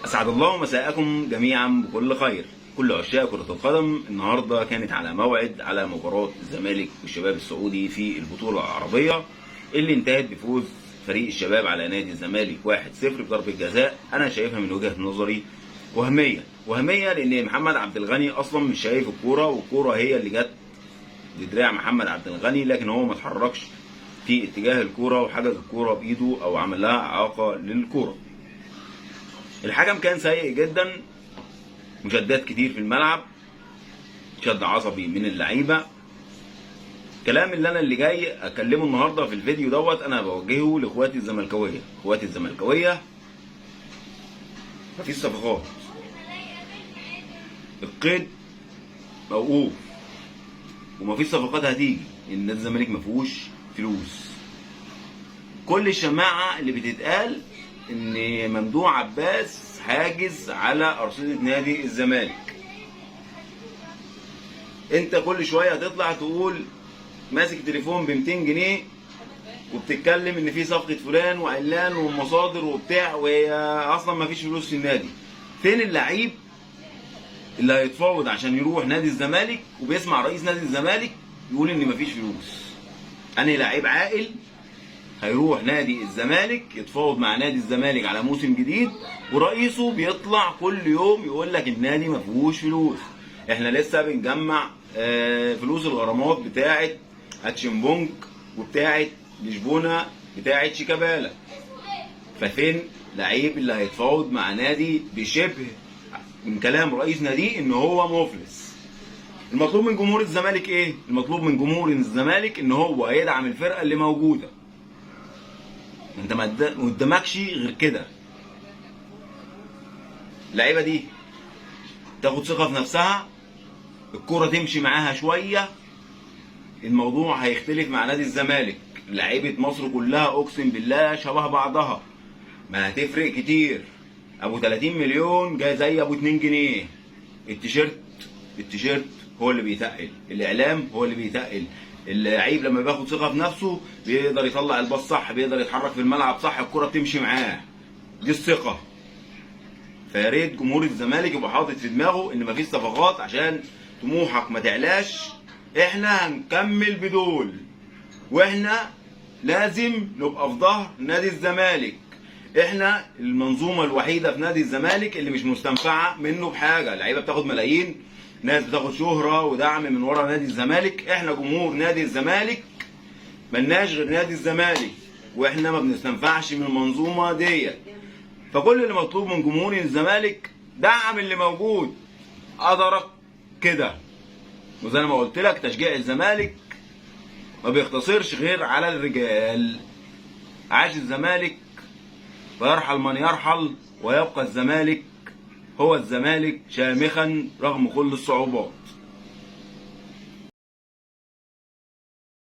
أسعد الله مساءكم جميعا بكل خير. كل عشاق كرة القدم النهارده كانت على موعد على مباراة الزمالك والشباب السعودي في البطولة العربية اللي انتهت بفوز فريق الشباب على نادي الزمالك 1-0 بضربة جزاء. أنا شايفها من وجهة نظري وهمية لأن محمد عبد الغني أصلا مش شايف الكورة، والكورة هي اللي جت لدراع محمد عبد الغني، لكن هو ما اتحركش في اتجاه الكورة وحجز الكورة بإيده أو عمل لها إعاقة للكورة. الحكم كان سيء جدا، مشادات كتير في الملعب، شد عصبي من اللعيبه. الكلام اللي جاي اكلمه النهارده في الفيديو دوت انا بوجهه لاخواتي الزملكاويه. اخواتي الزملكاويه مفيش صفقات، القيد موقوف ومفيش صفقات هتيجي، ان نادي الزمالك مفيهوش فلوس. كل الشماعه اللي بتتقال ان ممدوح عباس حاجز على ارصده نادي الزمالك. انت كل شويه هتطلع تقول ماسك تليفون ب 200 جنيه وبتتكلم ان في صفقه فلان وعلان ومصادر وبتاع، وهي اصلا ما فيش فلوس في النادي. فين اللعيب اللي هيتفاوض عشان يروح نادي الزمالك وبيسمع رئيس نادي الزمالك يقول ان ما فيش فلوس؟ انهي لعيب عاقل هيروح نادي الزمالك يتفاوض مع نادي الزمالك على موسم جديد ورئيسه بيطلع كل يوم يقول لك النادي ما فيهوش فلوس؟ احنا لسه بنجمع فلوس الغرامات بتاعه اتشمبونج وبتاعه لشبونه بتاعه شيكابالا. ففين لعيب اللي هيتفاوض مع نادي بشبه من كلام رئيس ناديه ان هو مفلس؟ المطلوب من جمهور الزمالك ايه؟ المطلوب من جمهور الزمالك ان هو يدعم الفرقه اللي موجوده. انت ما قدامكش غير كده. اللعيبه دي تاخد ثقه في نفسها، الكوره تمشي معاها شويه، الموضوع هيختلف مع نادي الزمالك. لعيبه مصر كلها اقسم بالله شبه بعضها، ما هتفرق كتير. ابو 30 مليون جاي زي ابو 2 جنيه. التيشيرت هو اللي بيتقل، الاعلام هو اللي بيتقل. اللعيب لما بياخد ثقه في نفسه بيقدر يطلع الباص صح، بيقدر يتحرك في الملعب صح، الكره بتمشي معاه. دي الثقه. فيا ريت جمهور الزمالك يبقى حاطط في دماغه ان مفيش صفقات عشان طموحك ما تعلاش. احنا هنكمل بدول، واحنا لازم نبقى في ظهر نادي الزمالك. احنا المنظومه الوحيده في نادي الزمالك اللي مش مستنفعه منه بحاجه. اللعيبه بتاخد ملايين، ناس بتاخد شهره ودعم من ورا نادي الزمالك. احنا جمهور نادي الزمالك ملناش غير نادي الزمالك، واحنا ما بنستنفعش من المنظومه ديت. فكل اللي مطلوب من جمهور الزمالك دعم اللي موجود، قدرك كده. وزي ما قلت لك تشجيع الزمالك ما بيختصرش غير على الرجال. عاش الزمالك ويرحل من يرحل، ويبقى الزمالك هو الزمالك شامخا رغم كل الصعوبات.